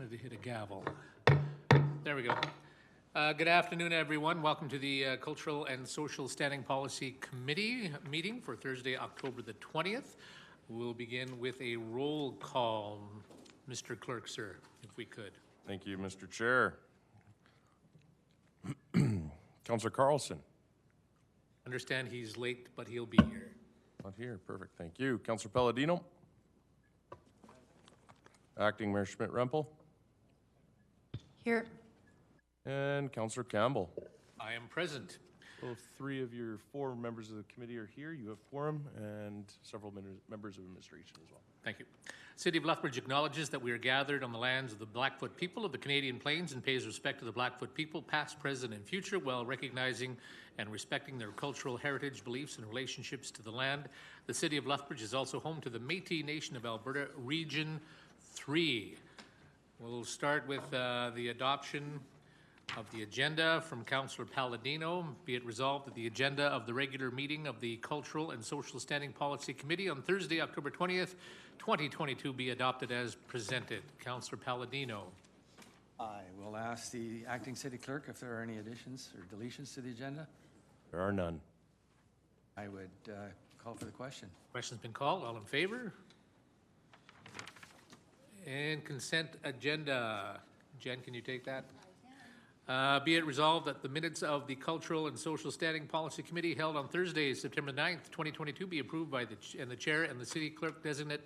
to hit a gavel. There we go. Good afternoon, everyone. Welcome to the Cultural and Social Standing Policy Committee meeting for Thursday, October the 20th. We'll begin with a roll call. Mr. Clerk, sir, if we could. Thank you, Mr. Chair. Councillor Carlson. Understand he's late, but he'll be here. Not here. Perfect. Thank you. Councillor Palladino. Acting Mayor Schmidt-Rempel. Here. And Councillor Campbell. I am present. So 3 of your 4 members of the committee are here. You have quorum and several members of administration as well. Thank you. City of Lethbridge acknowledges that we are gathered on the lands of the Blackfoot people of the Canadian Plains and pays respect to the Blackfoot people, past, present, and future, while recognizing and respecting their cultural heritage, beliefs, and relationships to the land. The City of Lethbridge is also home to the Métis Nation of Alberta, Region 3. We'll start with the adoption of the agenda from Councillor Palladino. Be it resolved that the agenda of the regular meeting of the Cultural and Social Standing Policy Committee on Thursday, October 20th, 2022 be adopted as presented. Councillor Palladino. I will ask the acting city clerk if there are any additions or deletions to the agenda. There are none. I would call for the question. Question's been called. All in favor? And consent agenda. Jen, can you take that? Be it resolved that the minutes of the Cultural and Social Standing Policy Committee held on Thursday, September 9th, 2022 be approved by the chair and the city clerk designate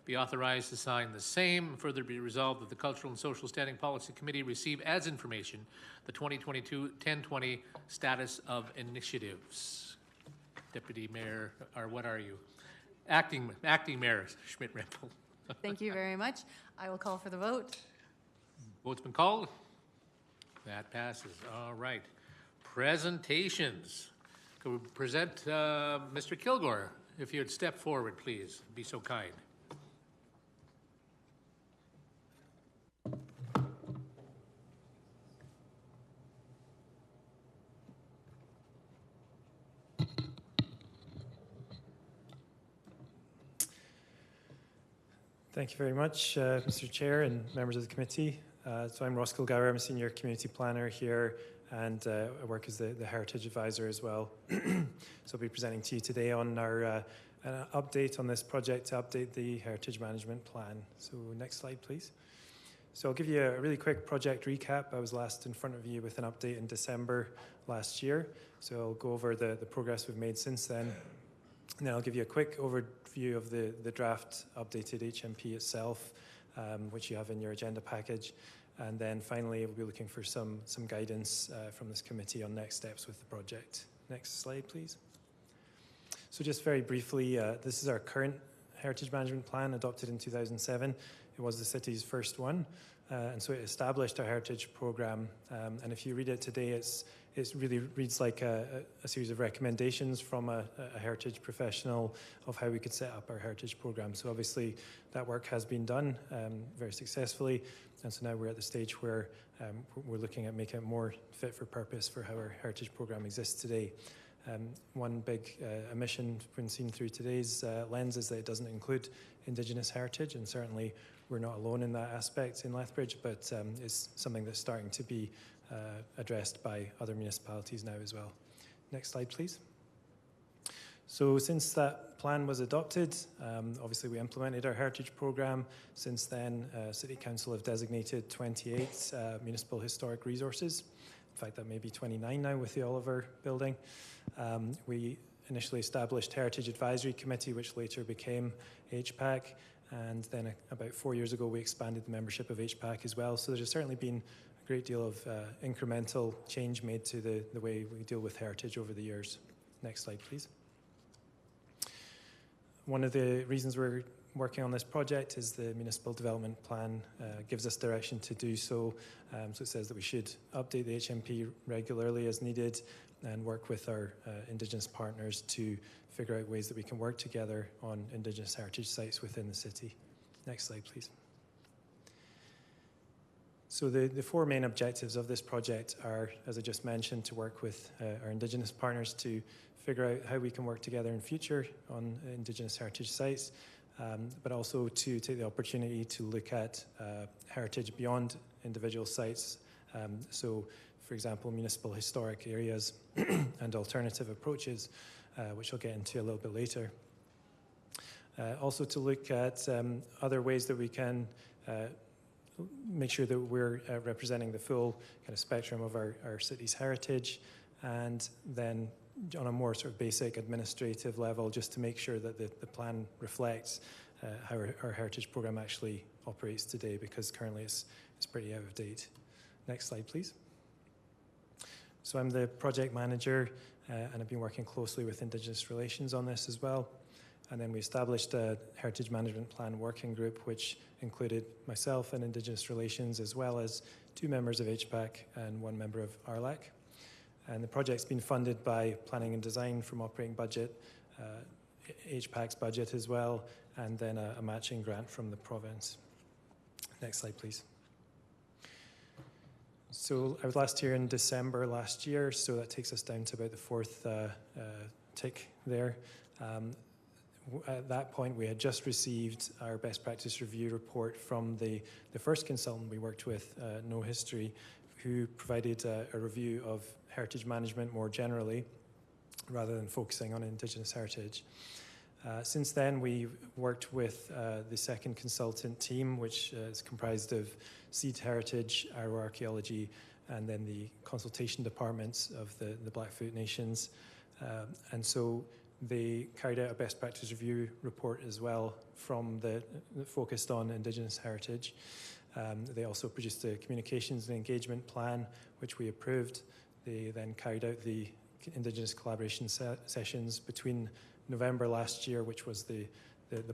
be authorized to sign the same. Further be resolved that the Cultural and Social Standing Policy Committee receive as information the 2022-1020 status of initiatives. Deputy Mayor, or what are you? Acting Mayor Schmidt-Rempel. Thank you very much. I will call for the vote. Vote's been called. That passes. All right. Presentations. Could we present Mr. Kilgore? If you'd step forward, please. Be so kind. Thank you very much, Mr. Chair and members of the committee. So I'm Ross Kilgour. I'm a senior community planner here, and I work as the Heritage Advisor as well. So I'll be presenting to you today on our update on this project to update the Heritage Management Plan. So next slide, please. So I'll give you a really quick project recap. I was last in front of you with an update in December last year. So I'll go over the progress we've made since then. And then I'll give you a quick overview of the draft updated HMP itself, which you have in your agenda package. And then finally, we'll be looking for some guidance from this committee on next steps with the project. Next slide, please. So just very briefly, this is our current Heritage Management Plan adopted in 2007. It was the city's first one. And so it established our heritage program. And if you read it today, it really reads like a series of recommendations from a heritage professional of how we could set up our heritage program. So obviously that work has been done very successfully. And so now we're at the stage where we're looking at making it more fit for purpose for how our heritage program exists today. One big omission when seen through today's lens is that it doesn't include Indigenous heritage, and certainly we're not alone in that aspect in Lethbridge, but it's something that's starting to be addressed by other municipalities now as well. Next slide, please. So since that plan was adopted, obviously we implemented our heritage program. Since then, City Council have designated 28 municipal historic resources. In fact, that may be 29 now with the Oliver building. We initially established Heritage Advisory Committee, which later became HPAC. And then about 4 years ago, we expanded the membership of HPAC as well. So there's certainly been a great deal of incremental change made to the way we deal with heritage over the years. Next slide, please. One of the reasons we're working on this project is the Municipal Development Plan gives us direction to do so. So it says that we should update the HMP regularly as needed and work with our Indigenous partners to figure out ways that we can work together on Indigenous heritage sites within the city. Next slide, please. So the 4 main objectives of this project are, as I just mentioned, to work with our Indigenous partners to figure out how we can work together in future on Indigenous heritage sites, but also to take the opportunity to look at heritage beyond individual sites. So, for example, municipal historic areas and alternative approaches, which I'll get into a little bit later. Also to look at other ways that we can make sure that we're representing the full kind of spectrum of our city's heritage, and then on a more sort of basic administrative level, just to make sure that the plan reflects how our heritage program actually operates today, because currently it's pretty out of date. Next slide, please. So I'm the project manager, and I've been working closely with Indigenous Relations on this as well. And then we established a Heritage Management Plan working group, which included myself and Indigenous Relations, as well as 2 members of HPAC and 1 member of RLAC. And the project's been funded by Planning and Design from operating budget, HPAC's budget as well, and then a matching grant from the province. Next slide, please. So I was last here in December last year, so that takes us down to about the 4th tick there. At that point, we had just received our best practice review report from the first consultant we worked with, Know History, who provided a review of heritage management more generally, rather than focusing on Indigenous heritage. Since then, we worked with the second consultant team, which is comprised of Seed Heritage, Arrow Archaeology, and then the consultation departments of the Blackfoot Nations. And so they carried out a best practice review report as well that focused on Indigenous heritage. They also produced a communications and engagement plan, which we approved. They then carried out the Indigenous collaboration sessions between November last year, which was the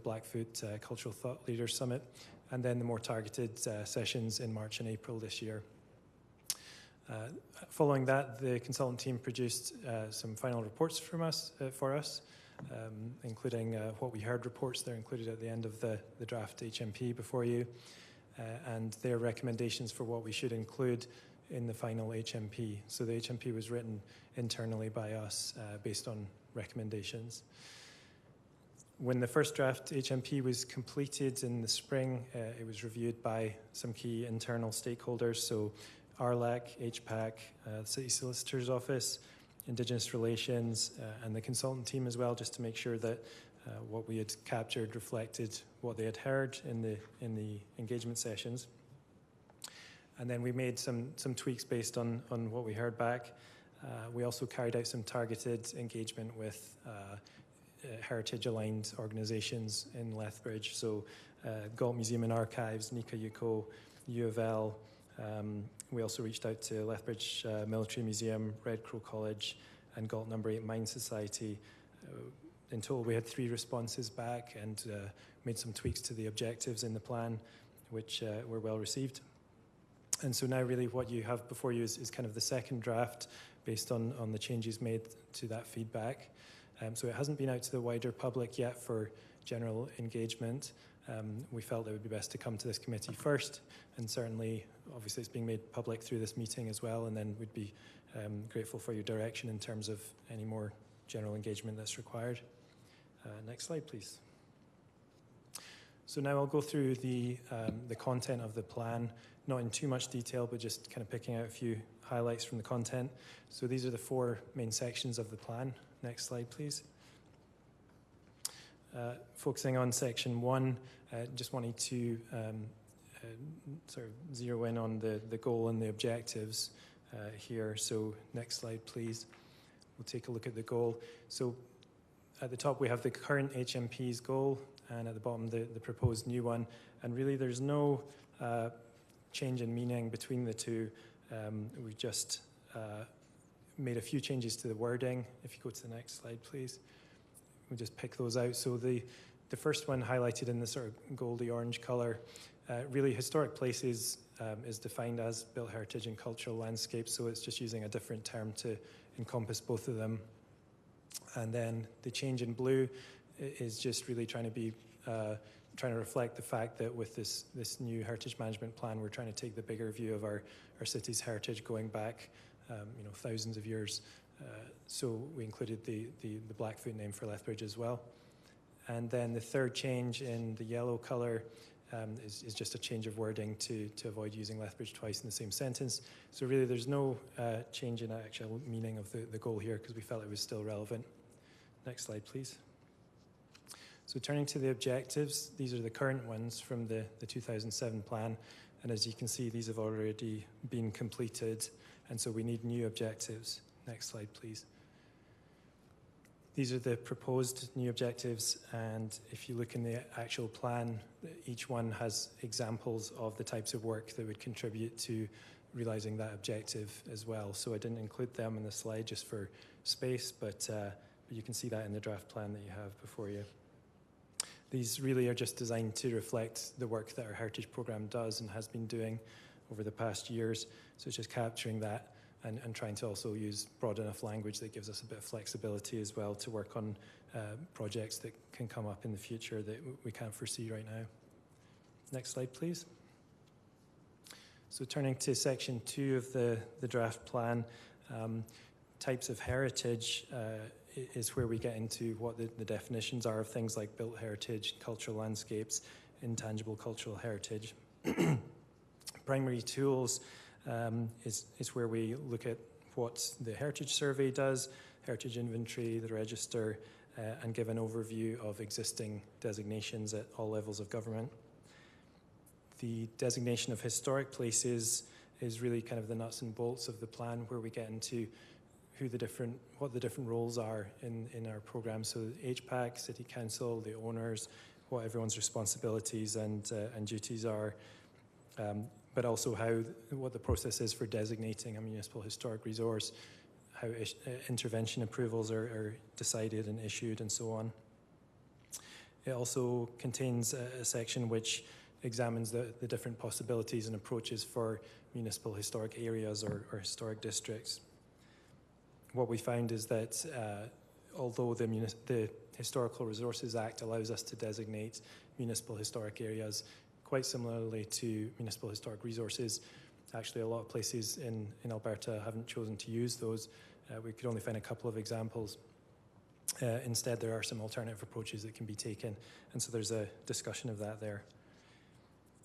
Blackfoot Cultural Thought Leaders Summit, and then the more targeted sessions in March and April this year. Following that, the consultant team produced some final reports for us, including what we heard reports. They're included at the end of the draft HMP before you, and their recommendations for what we should include in the final HMP. So the HMP was written internally by us based on recommendations. When the first draft HMP was completed in the spring, it was reviewed by some key internal stakeholders, so RLAC, HPAC, City Solicitor's Office, Indigenous Relations, and the consultant team as well, just to make sure that what we had captured reflected what they had heard in the engagement sessions. And then we made some tweaks based on what we heard back. We also carried out some targeted engagement with heritage-aligned organisations in Lethbridge, so Galt Museum and Archives, Nika Yuko, U of L. We also reached out to Lethbridge Military Museum, Red Crow College, and Galt No. 8 Mine Society. In total, we had 3 responses back and made some tweaks to the objectives in the plan, which were well received. And so now really what you have before you is kind of the second draft based on the changes made to that feedback. So it hasn't been out to the wider public yet for general engagement. We felt it would be best to come to this committee first, and certainly, obviously, it's being made public through this meeting as well, and then we'd be grateful for your direction in terms of any more general engagement that's required. Next slide, please. So now I'll go through the content of the plan, not in too much detail, but just kind of picking out a few highlights from the content. So these are the 4 main sections of the plan. Next slide, please. Focusing on section 1, just wanted to sort of zero in on the goal and the objectives here. So next slide, please. We'll take a look at the goal. So at the top, we have the current HMP's goal, and at the bottom, the proposed new one. And really, there's no change in meaning between the two. We've just made a few changes to the wording. If you go to the next slide, please. We'll just pick those out. So the first one highlighted in the sort of goldy orange color, really historic places is defined as built heritage and cultural landscapes, so it's just using a different term to encompass both of them. And then the change in blue is just really trying to reflect the fact that with this new heritage management plan, we're trying to take the bigger view of our city's heritage going back thousands of years. So we included the Blackfoot name for Lethbridge as well. And then the third change in the yellow colour is just a change of wording to avoid using Lethbridge twice in the same sentence. So really there's no change in actual meaning of the goal here because we felt it was still relevant. Next slide, please. So turning to the objectives, these are the current ones from the 2007 plan. And as you can see, these have already been completed. And so we need new objectives. Next slide, please. These are the proposed new objectives, and if you look in the actual plan, each one has examples of the types of work that would contribute to realising that objective as well. So I didn't include them in the slide just for space, but you can see that in the draft plan that you have before you. These really are just designed to reflect the work that our Heritage Programme does and has been doing over the past years. So it's just capturing that and trying to also use broad enough language that gives us a bit of flexibility as well to work on projects that can come up in the future that we can't foresee right now. Next slide, please. So turning to section 2 of the draft plan, types of heritage is where we get into what the definitions are of things like built heritage, cultural landscapes, intangible cultural heritage. Primary tools is where we look at what the Heritage Survey does, Heritage Inventory, the Register, and give an overview of existing designations at all levels of government. The designation of historic places is really kind of the nuts and bolts of the plan, where we get into what the different roles are in our programme. So HPAC, City Council, the owners, what everyone's responsibilities and duties are. But also what the process is for designating a municipal historic resource, how intervention approvals are decided and issued, and so on. It also contains a section which examines the different possibilities and approaches for municipal historic areas or historic districts. What we found is that although the Historical Resources Act allows us to designate municipal historic areas, quite similarly to municipal historic resources, actually a lot of places in Alberta haven't chosen to use those. We could only find a couple of examples. Instead, there are some alternative approaches that can be taken, and so there's a discussion of that there.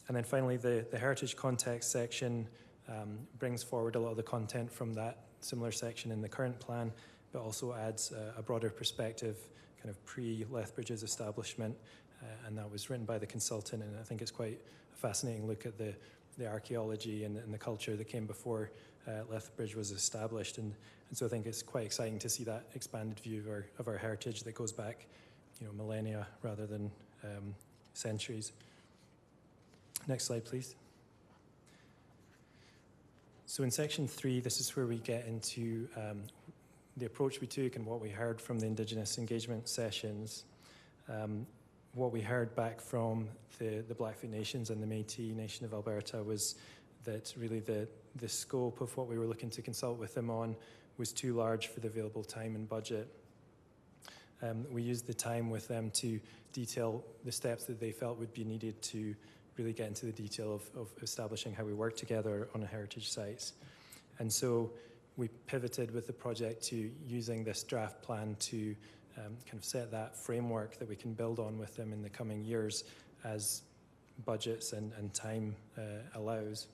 And then finally, the heritage context section brings forward a lot of the content from that similar section in the current plan, but also adds a broader perspective, kind of pre-Lethbridge's establishment. And that was written by the consultant, and I think it's quite a fascinating look at the archaeology and the culture that came before Lethbridge was established. And so I think it's quite exciting to see that expanded view of our heritage that goes back, millennia rather than centuries. Next slide, please. So in section 3, this is where we get into the approach we took and what we heard from the Indigenous engagement sessions. What we heard back from the Blackfoot Nations and the Métis Nation of Alberta was that really the scope of what we were looking to consult with them on was too large for the available time and budget. We used the time with them to detail the steps that they felt would be needed to really get into the detail of establishing how we work together on heritage sites. And so we pivoted with the project to using this draft plan to kind of set that framework that we can build on with them in the coming years as budgets and time allows.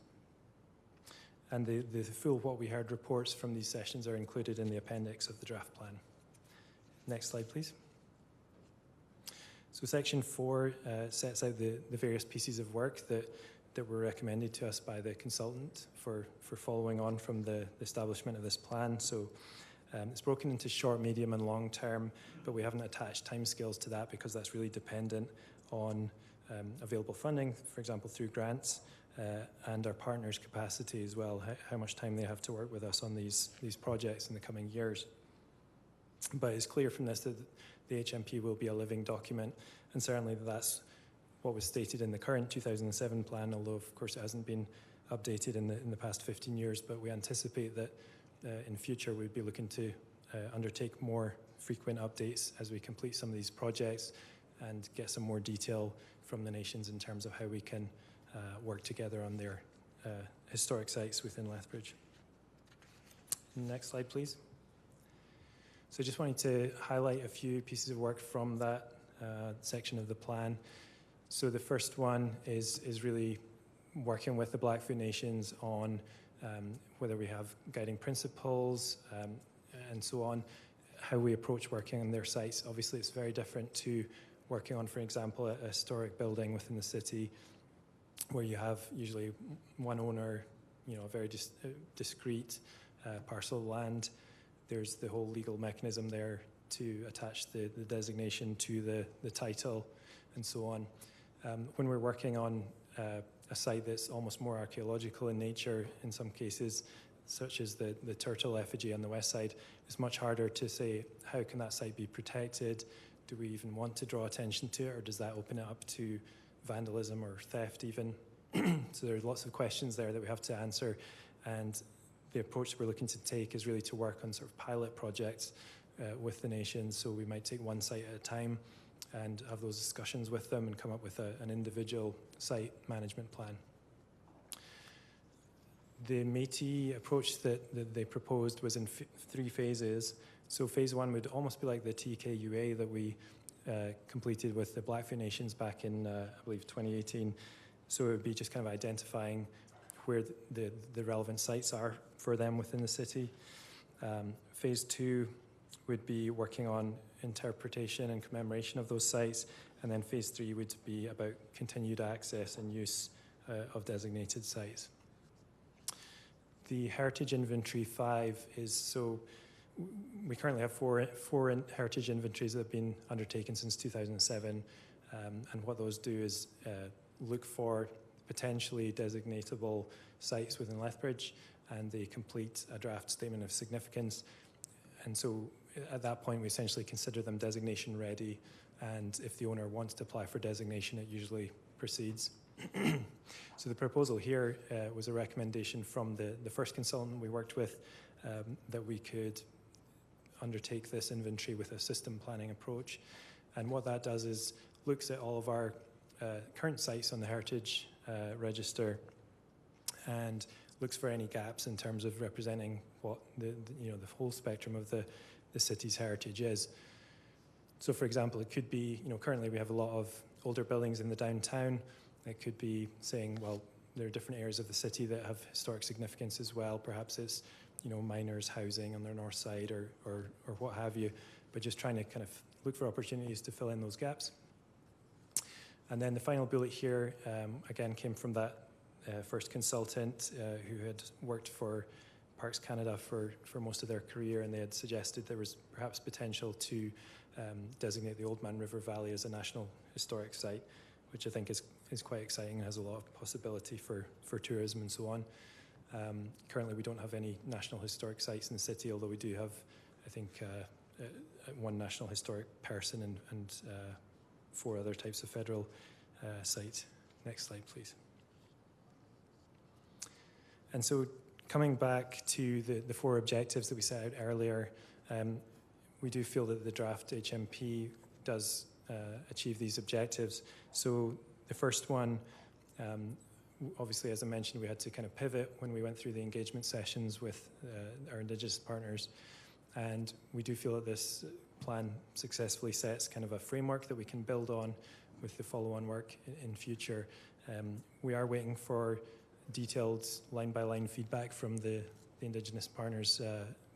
And the full What We Heard reports from these sessions are included in the appendix of the draft plan. Next slide, please. So section 4 sets out the various pieces of work that were recommended to us by the consultant for following on from the establishment of this plan. So it's broken into short, medium, and long term, but we haven't attached timescales to that because that's really dependent on available funding, for example, through grants, and our partners' capacity as well, how much time they have to work with us on these projects in the coming years. But it's clear from this that the HMP will be a living document, and certainly that's what was stated in the current 2007 plan, although of course it hasn't been updated in the past 15 years, but we anticipate that in future we'd be looking to undertake more frequent updates as we complete some of these projects and get some more detail from the nations in terms of how we can work together on their historic sites within Lethbridge. Next slide, please. So I just wanted to highlight a few pieces of work from that section of the plan. So the first one is really working with the Blackfoot Nations on whether we have guiding principles and so on, how we approach working on their sites. Obviously, it's very different to working on, for example, a historic building within the city where you have usually one owner, a very discrete parcel of land. There's the whole legal mechanism there to attach the designation to the title and so on. When we're working on a site that's almost more archaeological in nature in some cases, such as the turtle effigy on the west side, it's much harder to say, how can that site be protected? Do we even want to draw attention to it, or does that open it up to vandalism or theft even? So there's lots of questions there that we have to answer, and the approach we're looking to take is really to work on sort of pilot projects with the nations. So we might take one site at a time and have those discussions with them and come up with an individual site management plan. The Métis approach that they proposed was in 3 phases. So phase 1 would almost be like the TKUA that we completed with the Blackfoot Nations back in, I believe, 2018. So it would be just kind of identifying where the relevant sites are for them within the city. Phase 2 would be working on interpretation and commemoration of those sites. And then phase 3 would be about continued access and use of designated sites. The Heritage Inventory 5 is, so we currently have four heritage inventories that have been undertaken since 2007. And what those do is look for potentially designatable sites within Lethbridge, and they complete a draft statement of significance. And so at that point, we essentially consider them designation ready. And if the owner wants to apply for designation, it usually proceeds. So the proposal here was a recommendation from the first consultant we worked with that we could undertake this inventory with a system planning approach. And what that does is looks at all of our current sites on the Heritage Register and looks for any gaps in terms of representing what the whole spectrum of the city's heritage is. So for example, it could be, currently we have a lot of older buildings in the downtown. It could be saying, well, there are different areas of the city that have historic significance as well. Perhaps it's, miners' housing on their north side or what have you, but just trying to kind of look for opportunities to fill in those gaps. And then the final bullet here, again, came from that first consultant who had worked for Parks Canada for most of their career, and they had suggested there was perhaps potential to designate the Oldman River Valley as a National Historic Site, which I think is quite exciting and has a lot of possibility for tourism and so on. Currently, we don't have any National Historic Sites in the city, although we do have, I think, one National Historic Person and 4 other types of federal sites. Next slide, please. And so coming back to the 4 objectives that we set out earlier, we do feel that the draft HMP does achieve these objectives. So the first one, obviously, as I mentioned, we had to kind of pivot when we went through the engagement sessions with our Indigenous partners. And we do feel that this plan successfully sets kind of a framework that we can build on with the follow-on work in future. We are waiting for detailed line-by-line feedback from the Indigenous partners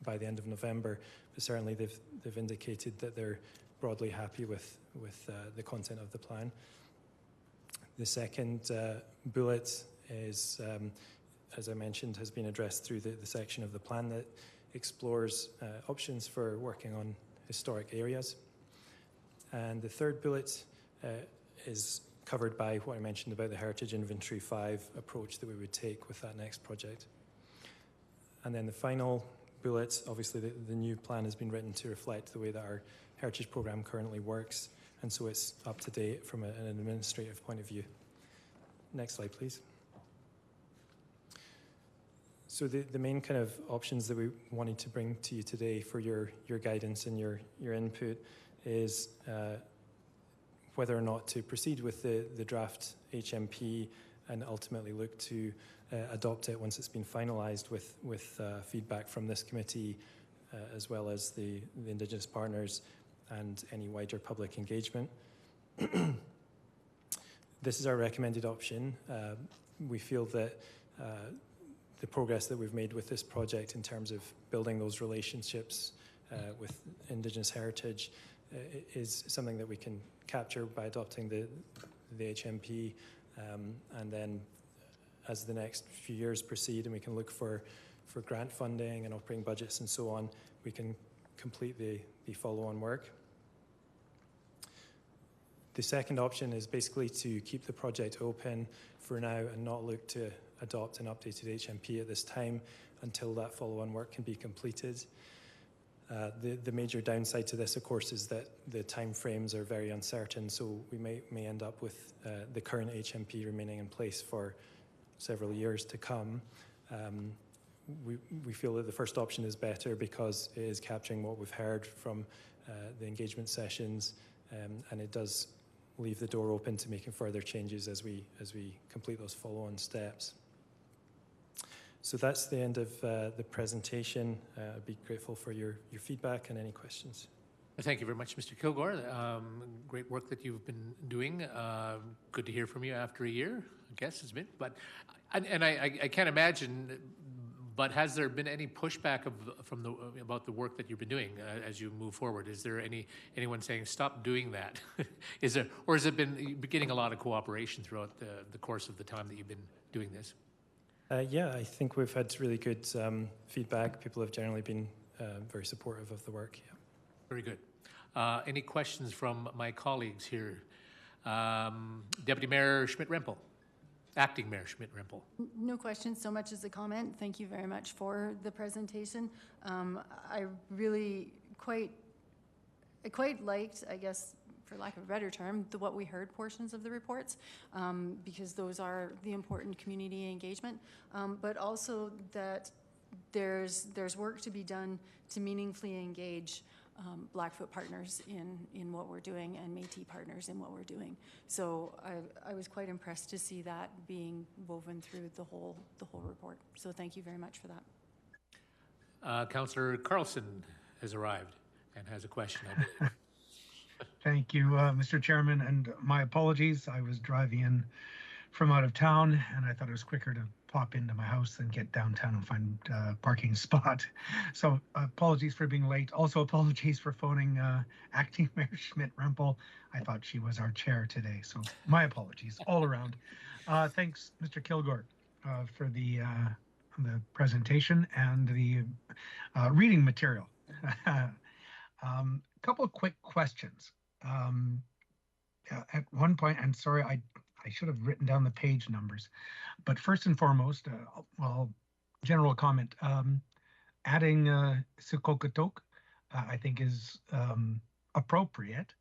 by the end of November, but certainly they've indicated that they're broadly happy with the content of the plan. The second bullet is, as I mentioned, has been addressed through the section of the plan that explores options for working on historic areas. And the third bullet is covered by what I mentioned about the Heritage Inventory 5 approach that we would take with that next project. And then the final bullet, obviously the new plan has been written to reflect the way that our heritage program currently works, and so it's up to date from an administrative point of view. Next slide, please. So the main kind of options that we wanted to bring to you today for your guidance and your input is whether or not to proceed with the draft HMP and ultimately look to adopt it once it's been finalised with feedback from this committee as well as the Indigenous partners and any wider public engagement. This is our recommended option. We feel that the progress that we've made with this project in terms of building those relationships with Indigenous heritage is something that we can capture by adopting the HMP, and then as the next few years proceed and we can look for grant funding and operating budgets and so on, we can complete the follow-on work. The second option is basically to keep the project open for now and not look to adopt an updated HMP at this time until that follow-on work can be completed. The major downside to this, of course, is that the timeframes are very uncertain, so we may end up with the current HMP remaining in place for several years to come. We feel that the first option is better because it is capturing what we've heard from the engagement sessions, and it does leave the door open to making further changes as we complete those follow-on steps. So that's the end of the presentation. I'd be grateful for your feedback and any questions. Thank you very much, Mr. Kilgore. Great work that you've been doing. Good to hear from you after a year, I guess it's been. But I can't imagine. But has there been any pushback about the work that you've been doing as you move forward? Is there anyone saying stop doing that? Or has it been getting a lot of cooperation throughout the course of the time that you've been doing this? Yeah, I think we've had really good feedback. People have generally been very supportive of the work. Yeah. Very good. Any questions from my colleagues here? Deputy Mayor Schmidt-Rempel. Acting Mayor Schmidt-Rempel. No questions so much as a comment. Thank you very much for the presentation. I really quite liked, I guess, for lack of a better term, the what we heard portions of the reports, because those are the important community engagement, but also that there's work to be done to meaningfully engage Blackfoot partners in what we're doing and Métis partners in what we're doing. So I was quite impressed to see that being woven through the whole report. So thank you very much for that. Councillor Carlson has arrived and has a question, I believe. Thank you, Mr. Chairman, and my apologies. I was driving in from out of town, and I thought it was quicker to pop into my house than get downtown and find a parking spot. So apologies for being late. Also apologies for phoning Acting Mayor Schmidt-Rempel. I thought she was our chair today, so my apologies all around. Thanks, Mr. Kilgore, for the presentation and the reading material. Couple of quick questions. At one point, and sorry, I should have written down the page numbers, but first and foremost, well, general comment, adding Sikokotok, I think is appropriate,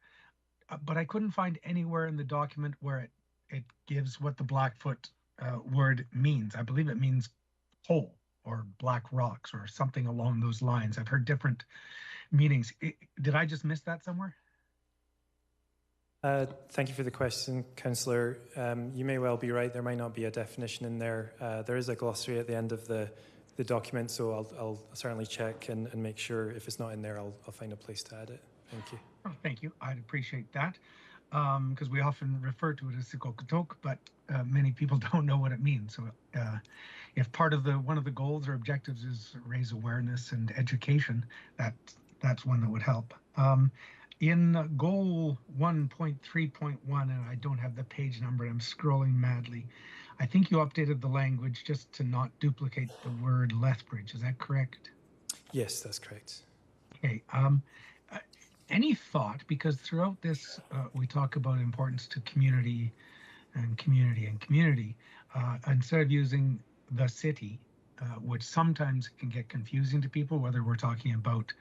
but I couldn't find anywhere in the document where it gives what the Blackfoot word means. I believe it means hole or black rocks or something along those lines. I've heard different meanings. Did I just miss that somewhere? Thank you for the question, Councillor. You may well be right. There might not be a definition in there. There is a glossary at the end of the document, so I'll certainly check and make sure if it's not in there, I'll find a place to add it. Thank you. Oh, thank you. I'd appreciate that, because we often refer to it as Sikokotok, but many people don't know what it means. So if part of one of the goals or objectives is raise awareness and education, that's one that would help. In goal 1.3.1, and I don't have the page number, I'm scrolling madly. I think you updated the language just to not duplicate the word Lethbridge. Is that correct? Yes, that's correct. Okay. Any thought, because throughout this we talk about importance to community and community and community, instead of using the city, which sometimes can get confusing to people, whether we're talking about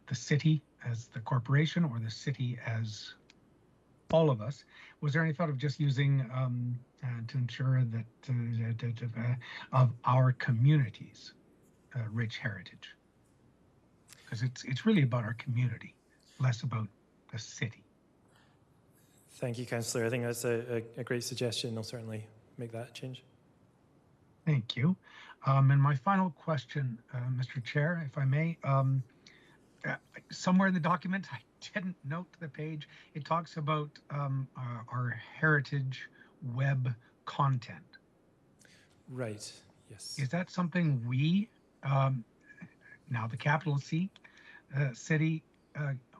the city as the corporation or the city as all of us, was there any thought of just using to ensure that of our communities rich heritage? Because it's really about our community, less about the city. Thank you, Councillor. I think that's a great suggestion. I'll certainly make that change. Thank you. And my final question, Mr. Chair, if I may, somewhere in the document, didn't note the page. It talks about our heritage web content. Right, yes. Is that something we, now the capital C city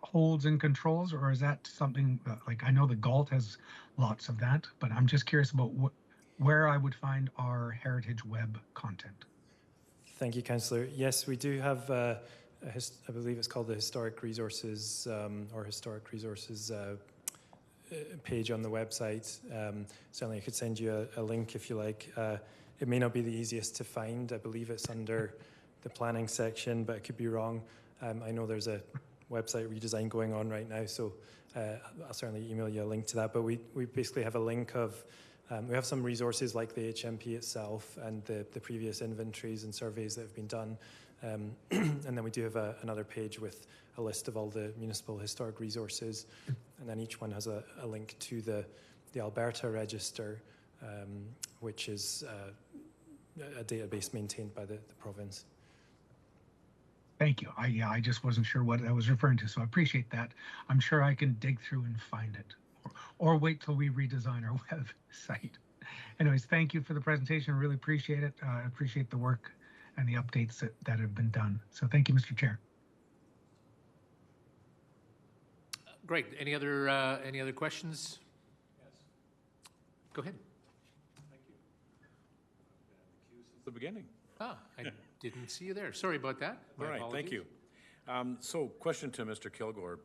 holds and controls, or is that something like, I know the Galt has lots of that, but I'm just curious about where I would find our heritage web content. Thank you, Councillor. Yes, we do have, I believe it's called the Historic Resources or Historic Resources page on the website. Certainly I could send you a link if you like. It may not be the easiest to find. I believe it's under the planning section, but I could be wrong. I know there's a website redesign going on right now, so I'll certainly email you a link to that. But we basically have a link of, we have some resources like the HMP itself and the previous inventories and surveys that have been done. And then we do have another page with a list of all the municipal historic resources. And then each one has a link to the Alberta Register, which is a database maintained by the province. Thank you. I just wasn't sure what I was referring to, so I appreciate that. I'm sure I can dig through and find it, or wait till we redesign our website. Anyways, thank you for the presentation. Really appreciate it. I appreciate the work and the updates that have been done. So thank you, Mr. Chair. Great. Any other questions? Yes. Go ahead. Thank you. Since the beginning. Ah, I didn't see you there. Sorry about that. All right, thank you. So question to Mr. Kilgore,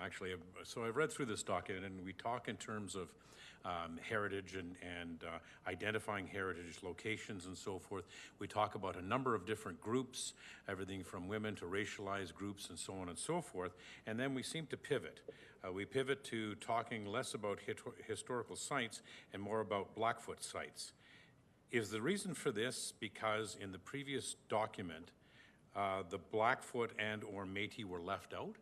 actually. So I've read through this document, and we talk in terms of heritage and identifying heritage locations and so forth. We talk about a number of different groups, everything from women to racialized groups and so on and so forth. And then we seem to pivot. We pivot to talking less about historical sites and more about Blackfoot sites. Is the reason for this because in the previous document, the Blackfoot and or Métis were left out?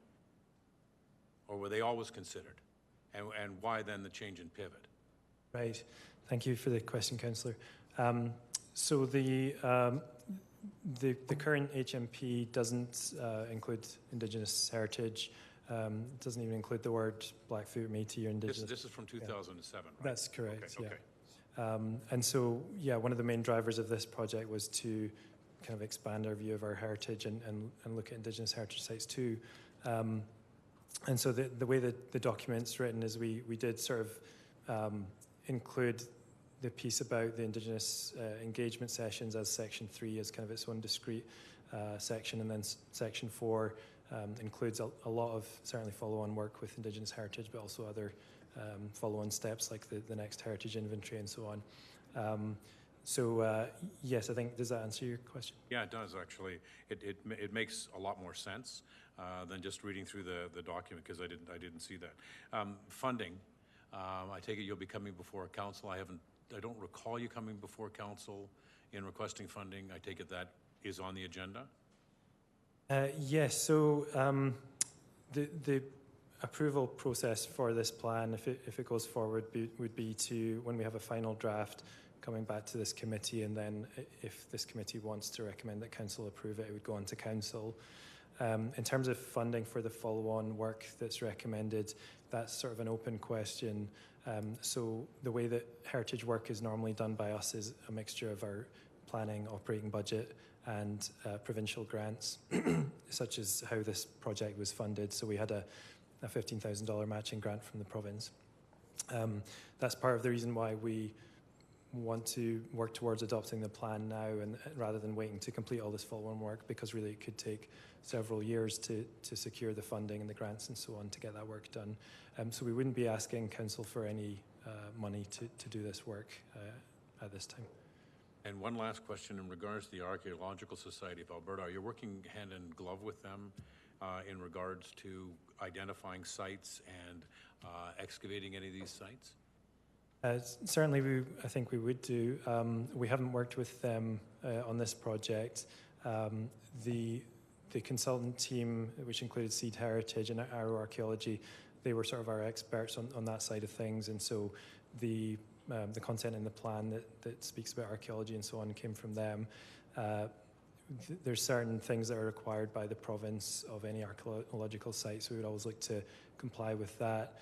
Or were they always considered? And why then the change in pivot? Right. Thank you for the question, Councillor. So the current HMP doesn't include Indigenous heritage. It doesn't even include the word Blackfoot, Métis, or Indigenous. This is from 2007, right? That's correct, okay, yeah. Okay. And so, yeah, one of the main drivers of this project was to kind of expand our view of our heritage and look at Indigenous heritage sites too. And so the way that the document's written is we did sort of include the piece about the Indigenous engagement sessions as Section 3 as kind of its own discrete section, and then Section 4 includes a lot of certainly follow-on work with Indigenous heritage, but also other follow-on steps like the next heritage inventory and so on. Yes, I think, does that answer your question? Yeah, it does actually. It makes a lot more sense than just reading through the document, because I didn't see that. Funding, I take it you'll be coming before council. I don't recall you coming before council in requesting funding. I take it that is on the agenda? Yes, so the approval process for this plan, if it goes forward, would be to, when we have a final draft, coming back to this committee, and then if this committee wants to recommend that council approve it, it would go on to council. In terms of funding for the follow-on work that's recommended, that's sort of an open question. So the way that heritage work is normally done by us is a mixture of our planning, operating budget, and provincial grants, such as how this project was funded. So we had a $15,000 matching grant from the province. That's part of the reason why we want to work towards adopting the plan now, and rather than waiting to complete all this follow-on work, because really it could take several years to secure the funding and the grants and so on to get that work done. So we wouldn't be asking council for any money to do this work at this time. And one last question in regards to the Archaeological Society of Alberta. Are you working hand in glove with them in regards to identifying sites and excavating any of these sites? Certainly, I think we would do. We haven't worked with them on this project. The consultant team, which included Seed Heritage and Arrow Archaeology, they were sort of our experts on that side of things, and so the content in the plan that speaks about archaeology and so on came from them. there's certain things that are required by the province of any archaeological sites. We would always look to comply with that.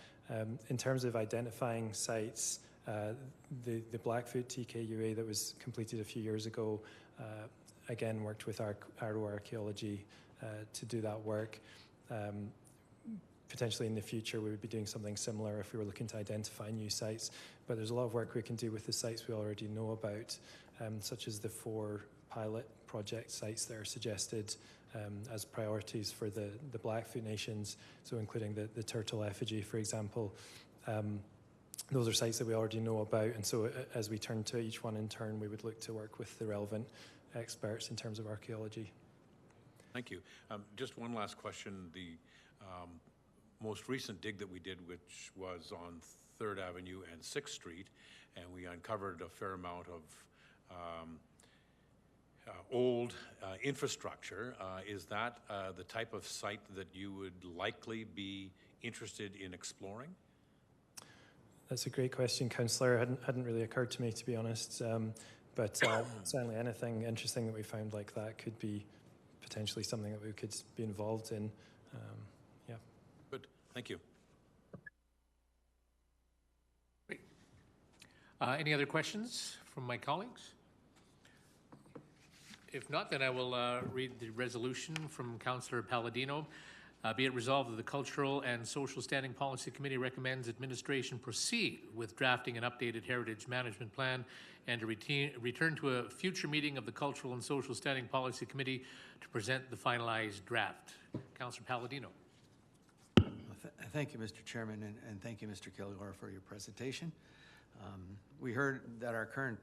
In terms of identifying sites, the Blackfoot TKUA that was completed a few years ago, again, worked with Arrow Archaeology to do that work. Potentially in the future, we would be doing something similar if we were looking to identify new sites. But there's a lot of work we can do with the sites we already know about, such as the 4 pilot project sites that are suggested as priorities for the Blackfoot nations, so including the turtle effigy, for example. Those are sites that we already know about, and so as we turn to each one in turn, we would look to work with the relevant experts in terms of archaeology. Thank you. Just one last question. The most recent dig that we did, which was on 3rd Avenue and 6th Street, and we uncovered a fair amount of old infrastructure. Is that the type of site that you would likely be interested in exploring? That's a great question, Councillor. Hadn't really occurred to me, to be honest. But certainly anything interesting that we found like that could be potentially something that we could be involved in. Yeah. Good. Thank you. Great. Any other questions from my colleagues? If not, then I will read the resolution from Councillor Palladino. Be it resolved that the Cultural and Social Standing Policy Committee recommends administration proceed with drafting an updated heritage management plan and to return to a future meeting of the Cultural and Social Standing Policy Committee to present the finalized draft. Councillor Palladino. Thank you, Mr. Chairman, and thank you, Mr. Kilgore, for your presentation. We heard that our current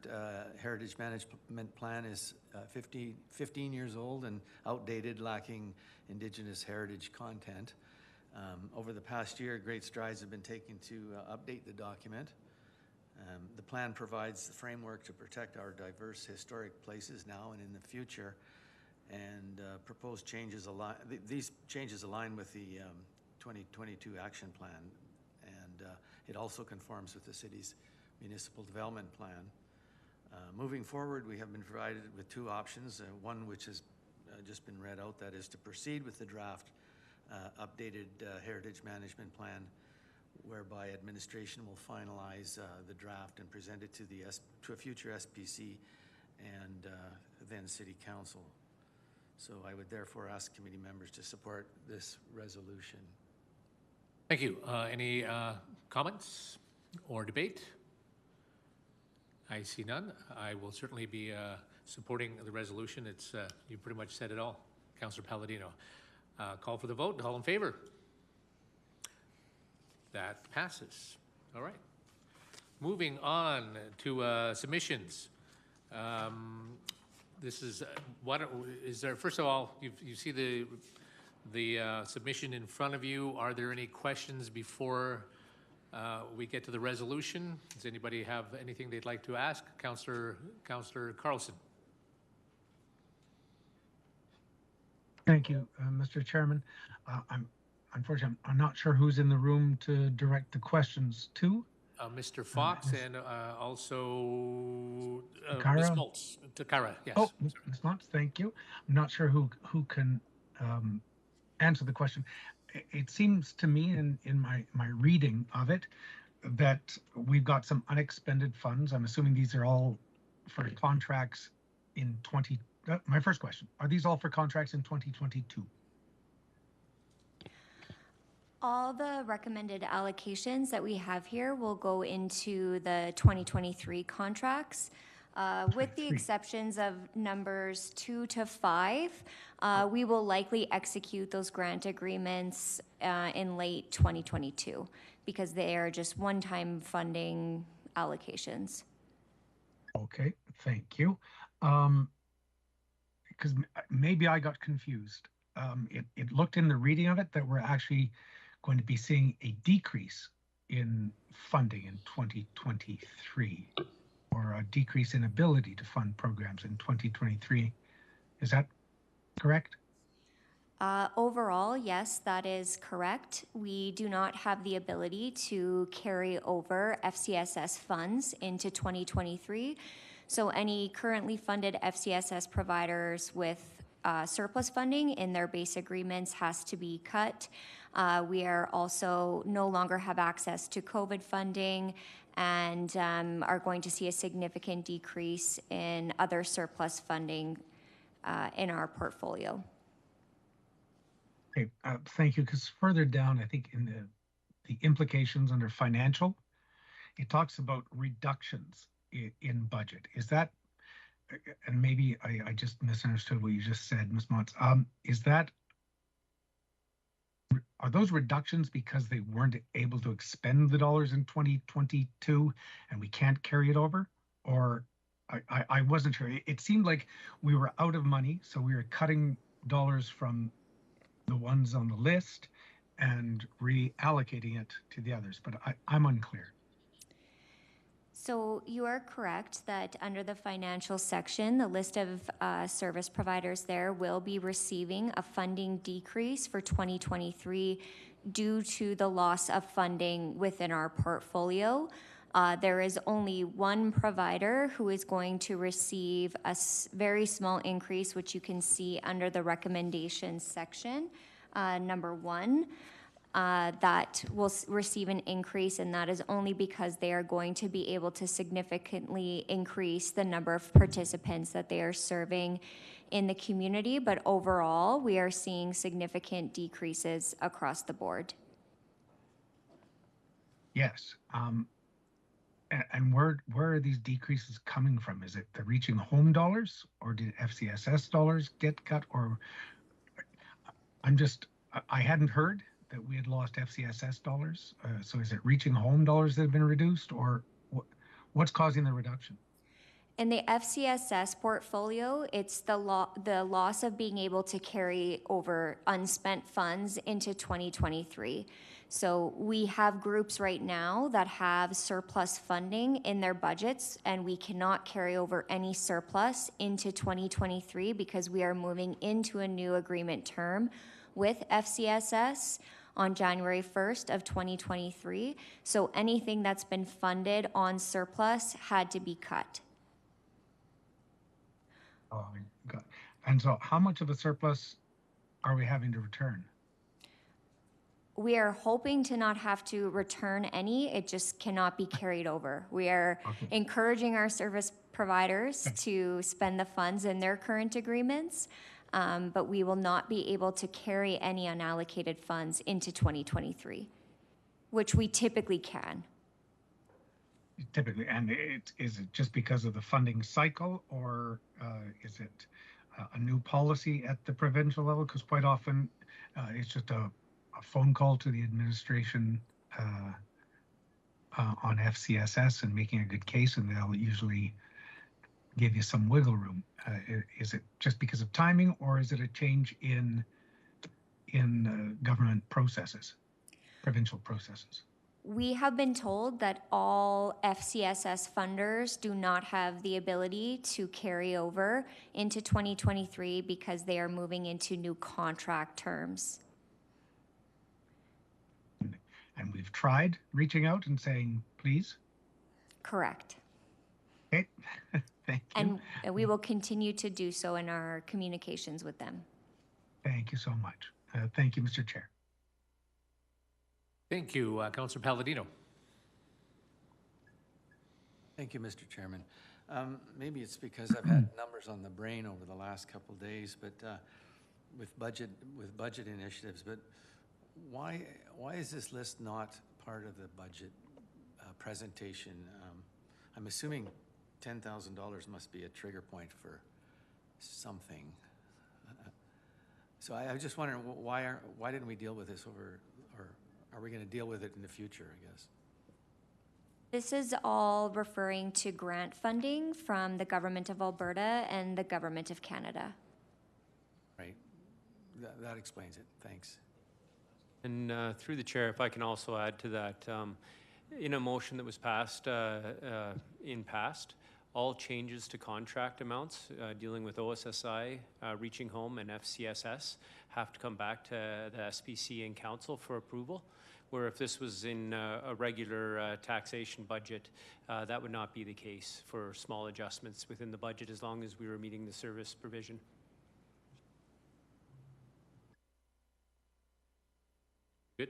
heritage management plan is 15 years old and outdated, lacking Indigenous heritage content. Over the past year, great strides have been taken to update the document. The plan provides the framework to protect our diverse historic places now and in the future, and proposed changes these changes align with the 2022 action plan, and it also conforms with the city's municipal development plan. Moving forward, we have been provided with 2 options, one which has just been read out, that is to proceed with the draft updated heritage management plan, whereby administration will finalize the draft and present it to a future SPC and then City Council. So I would therefore ask committee members to support this resolution. Thank you. Any comments or debate? I see none. I will certainly be supporting the resolution. It's you pretty much said it all, Councillor Palladino. Call for the vote. All in favor? That passes. All right. Moving on to submissions. This is is there? First of all, you see the submission in front of you. Are there any questions before we get to the resolution? Does anybody have anything they'd like to ask? Councillor Carlson. Thank you, Mr. Chairman. Unfortunately, I'm not sure who's in the room to direct the questions to. Mr. Fox and also Takara? Ms. Maltz. Takara, yes. Oh, Ms. Maltz, thank you. I'm not sure who can answer the question. It seems to me in my reading of it that we've got some unexpended funds. I'm assuming these are all for contracts in my first question, are these all for contracts in 2022? All the recommended allocations that we have here will go into the 2023 contracts. With the exceptions of numbers 2 to 5, we will likely execute those grant agreements in late 2022 because they are just one-time funding allocations. Okay, thank you. Because maybe I got confused. It looked in the reading of it that we're actually going to be seeing a decrease in funding in 2023, or a decrease in ability to fund programs in 2023. Is that correct? Overall, yes, that is correct. We do not have the ability to carry over FCSS funds into 2023. So any currently funded FCSS providers with surplus funding in their base agreements has to be cut. We are also no longer have access to COVID funding and are going to see a significant decrease in other surplus funding in our portfolio. Okay, thank you, because further down, I think in the implications under financial, it talks about reductions in budget. Is that, and maybe I just misunderstood what you just said, Ms. Motz, is that, are those reductions because they weren't able to expend the dollars in 2022 and we can't carry it over? Or I wasn't sure. It seemed like we were out of money, so we were cutting dollars from the ones on the list and reallocating it to the others, but I'm unclear. So you are correct that under the financial section, the list of service providers there will be receiving a funding decrease for 2023 due to the loss of funding within our portfolio. There is only one provider who is going to receive a very small increase, which you can see under the recommendations section, number 1. That will receive an increase, and that is only because they are going to be able to significantly increase the number of participants that they are serving in the community. But overall, we are seeing significant decreases across the board. Yes. And where are these decreases coming from? Is it the Reaching Home dollars, or did FCSS dollars get cut? Or I hadn't heard that we had lost FCSS dollars. So is it Reaching Home dollars that have been reduced, or what's causing the reduction? In the FCSS portfolio, it's the loss of being able to carry over unspent funds into 2023. So we have groups right now that have surplus funding in their budgets, and we cannot carry over any surplus into 2023 because we are moving into a new agreement term with FCSS on January 1st of 2023. So anything that's been funded on surplus had to be cut. Oh, God. And so how much of a surplus are we having to return? We are hoping to not have to return any. It just cannot be carried over. We are encouraging our service providers to spend the funds in their current agreements, but we will not be able to carry any unallocated funds into 2023, which we typically can. Typically, and is it just because of the funding cycle, or is it a new policy at the provincial level? Because quite often it's just a phone call to the administration on FCSS and making a good case, and they'll usually give you some wiggle room. Is it just because of timing, or is it a change in government processes, provincial processes? We have been told that all FCSS funders do not have the ability to carry over into 2023 because they are moving into new contract terms. And we've tried reaching out and saying, please? Correct. Okay, thank you. And we will continue to do so in our communications with them. Thank you so much. Thank you, Mr. Chair. Thank you. Councillor Palladino. Thank you, Mr. Chairman. Maybe it's because I've had numbers on the brain over the last couple of days, but with budget initiatives. But why is this list not part of the budget presentation? I'm assuming $10,000 must be a trigger point for something. So I was just wondering why didn't we deal with this over, or are we going to deal with it in the future, I guess? This is all referring to grant funding from the Government of Alberta and the Government of Canada. Right. That explains it. Thanks. And through the chair, if I can also add to that, in a motion that was passed all changes to contract amounts dealing with OSSI, Reaching Home, and FCSS have to come back to the SPC and Council for approval. where if this was in a regular taxation budget, that would not be the case for small adjustments within the budget as long as we were meeting the service provision. Good?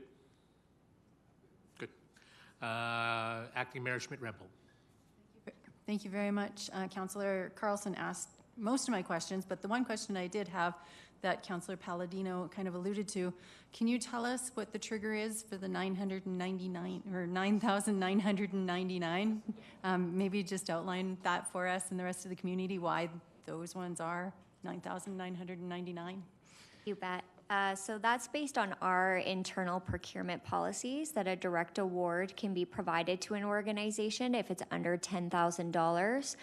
Good. Acting Mayor Schmidt-Rempel. Thank you very much. Councillor Carlson asked most of my questions, but the one question I did have that Councillor Palladino kind of alluded to, can you tell us what the trigger is for the 999 or 9,999? Maybe just outline that for us and the rest of the community, why those ones are 9,999. You bet. So that's based on our internal procurement policies that a direct award can be provided to an organization if it's under $10,000.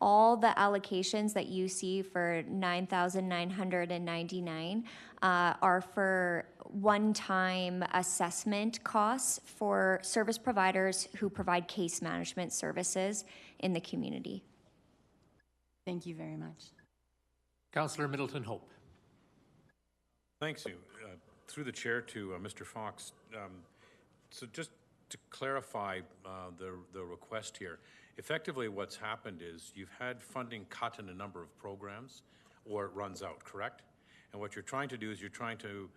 All the allocations that you see for 9,999 are for one-time assessment costs for service providers who provide case management services in the community. Thank you very much. Councillor Middleton Hope. Thanks, you. Through the chair to Mr. Fox. So just to clarify the request here, effectively what's happened is you've had funding cut in a number of programs or it runs out, correct? And what you're trying to do is you're trying to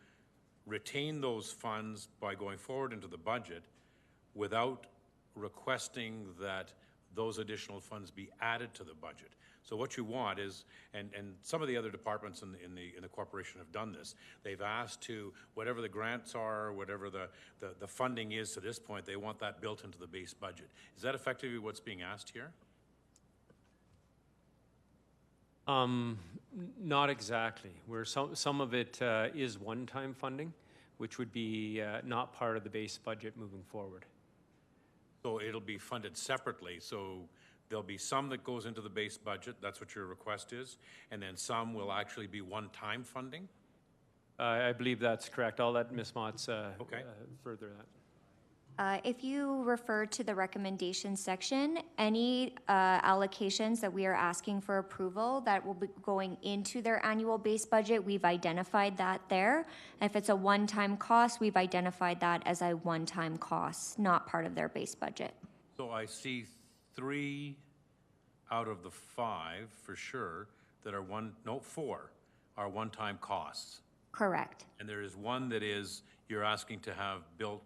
retain those funds by going forward into the budget without requesting that those additional funds be added to the budget. So what you want is, and some of the other departments in the corporation have done this, they've asked to, whatever the grants are, whatever the funding is to this point, they want that built into the base budget. Is that effectively what's being asked here? Not exactly. Where some of it is one-time funding, which would be not part of the base budget moving forward. So it'll be funded separately, so there'll be some that goes into the base budget, that's what your request is, and then some will actually be one-time funding? I believe that's correct. I'll let Ms. Motz further that. If you refer to the recommendation section, any allocations that we are asking for approval that will be going into their annual base budget, we've identified that there. If it's a one-time cost, we've identified that as a one-time cost, not part of their base budget. So I see 3 out of the 5 for sure that are 4 are one-time costs. Correct. And there is one that is you're asking to have built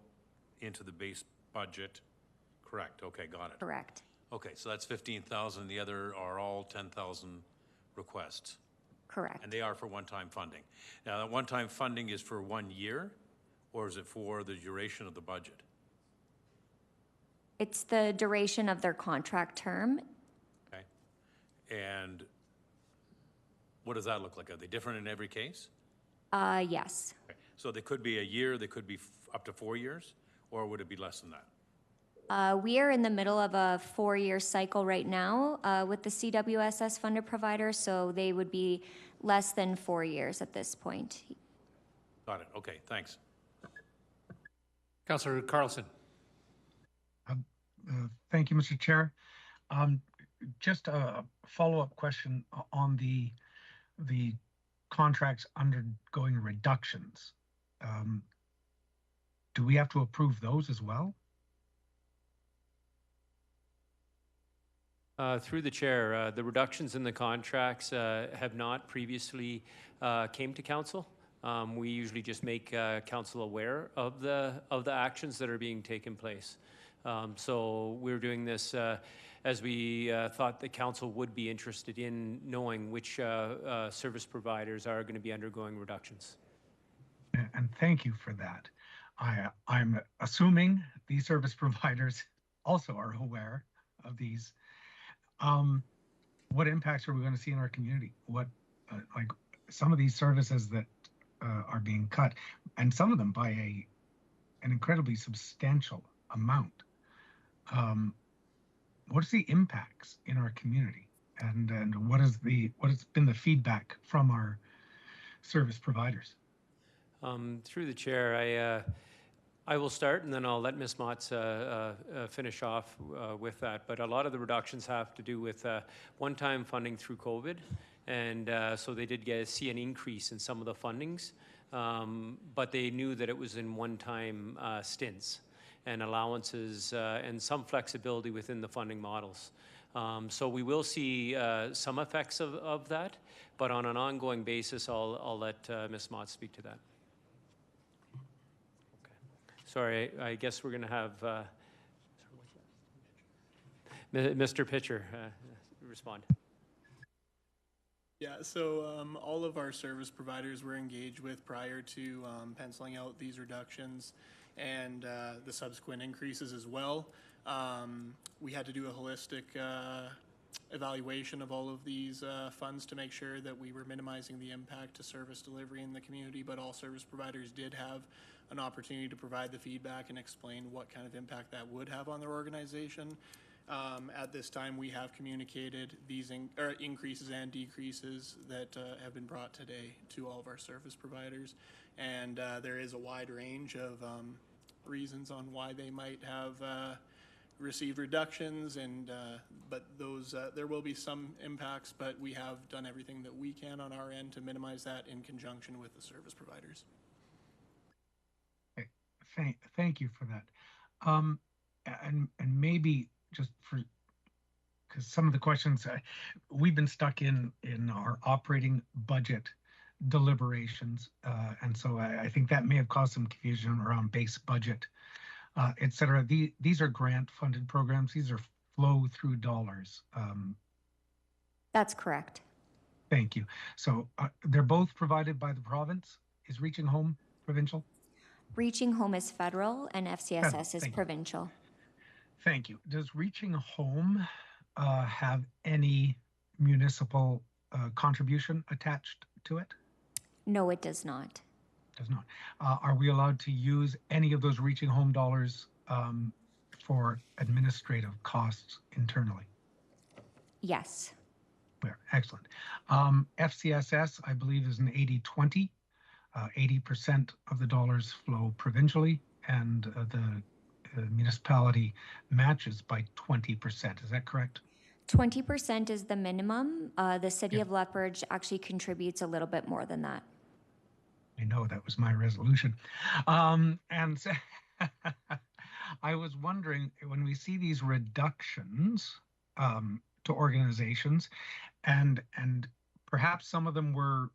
into the base budget. Correct. Okay, got it. Correct. Okay, so that's 15,000. The other are all 10,000 requests. Correct. And they are for one-time funding. Now, that one-time funding is for 1 year, or is it for the duration of the budget? It's the duration of their contract term. Okay. And what does that look like? Are they different in every case? Yes. Okay. So they could be a year, they could be up to 4 years, or would it be less than that? We are in the middle of a 4-year cycle right now with the CWSS funded provider, so they would be less than 4 years at this point. Got it. Okay, thanks. Councillor Carlson. Thank you, Mr. Chair. Just a follow-up question on the contracts undergoing reductions. Do we have to approve those as well? Through the chair, the reductions in the contracts have not previously came to council. We usually just make council aware of the actions that are being taken place. So we're doing this as we thought the council would be interested in knowing which service providers are going to be undergoing reductions. And thank you for that. I'm assuming these service providers also are aware of these. What impacts are we going to see in our community? What, like some of these services that are being cut, and some of them by an incredibly substantial amount. What is the impacts in our community, and what has been the feedback from our service providers? Through the chair, I will start, and then I'll let Ms. Motz finish off with that. But a lot of the reductions have to do with one-time funding through COVID, and so they did see an increase in some of the fundings but they knew that it was in one-time stints and allowances and some flexibility within the funding models. So we will see some effects of that, but on an ongoing basis, I'll let Ms. Mott speak to that. Okay. Sorry, I guess we're going to have Mr. Pitcher respond. Yeah, so all of our service providers were engaged with prior to penciling out these reductions and the subsequent increases as well. We had to do a holistic evaluation of all of these funds to make sure that we were minimizing the impact to service delivery in the community, but all service providers did have an opportunity to provide the feedback and explain what kind of impact that would have on their organization. At this time, we have communicated these increases and decreases that have been brought today to all of our service providers. And there is a wide range of reasons on why they might have received reductions, and but those there will be some impacts, but we have done everything that we can on our end to minimize that in conjunction with the service providers. Okay. Thank you for that. And maybe just for, because some of the questions we've been stuck in our operating budget deliberations, and so I think that may have caused some confusion around base budget, et cetera. These are grant-funded programs. These are flow-through dollars. That's correct. Thank you. So they're both provided by the province. Is Reaching Home provincial? Reaching Home is federal and FCSS is provincial. Thank you. Does Reaching Home have any municipal contribution attached to it? No, it does not. Does not. Are we allowed to use any of those Reaching Home dollars for administrative costs internally? Yes. Where? Excellent. FCSS, I believe, is an 80-20. 80% of the dollars flow provincially, and the municipality matches by 20%. Is that correct? 20% is the minimum. The city of Lethbridge actually contributes a little bit more than that. I know, that was my resolution. And so I was wondering, when we see these reductions to organizations, and perhaps some of them were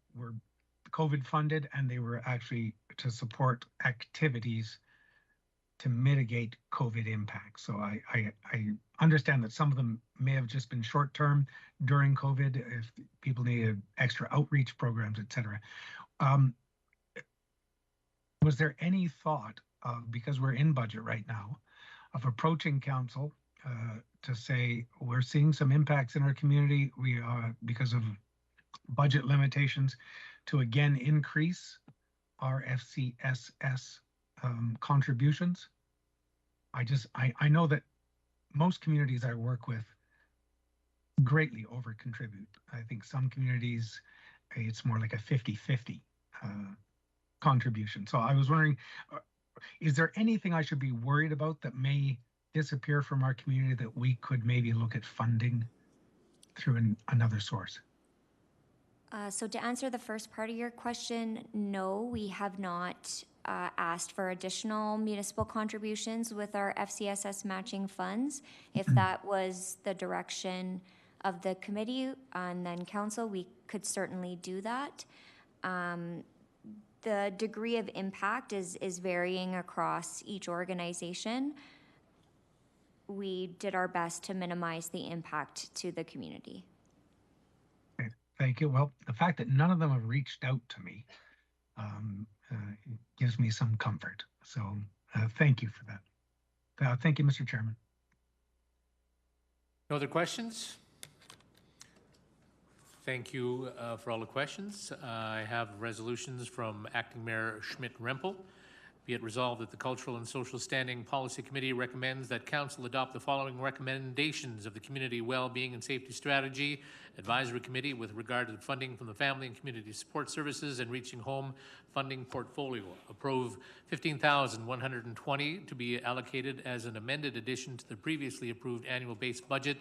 COVID funded, and they were actually to support activities to mitigate COVID impacts. So I understand that some of them may have just been short term during COVID, if people needed extra outreach programs, et cetera. Was there any thought of, because we're in budget right now, of approaching council to say, we're seeing some impacts in our community, we are, because of budget limitations, to again increase our FCSS contributions? I know that most communities I work with greatly over contribute. I think some communities, it's more like a 50-50 contribution. So I was wondering, is there anything I should be worried about that may disappear from our community that we could maybe look at funding through another source? So to answer the first part of your question, no, we have not asked for additional municipal contributions with our FCSS matching funds. If that was the direction of the committee and then council, we could certainly do that. The degree of impact is varying across each organization. We did our best to minimize the impact to the community. Thank you. Well, the fact that none of them have reached out to me gives me some comfort. So thank you for that. Thank you, Mr. Chairman. No other questions? Thank you for all the questions. I have resolutions from Acting Mayor Schmidt-Rempel. Be it resolved that the Cultural and Social Standing Policy Committee recommends that Council adopt the following recommendations of the Community Wellbeing and Safety Strategy Advisory Committee with regard to the funding from the Family and Community Support Services and Reaching Home funding portfolio. Approve $15,120 to be allocated as an amended addition to the previously approved annual base budget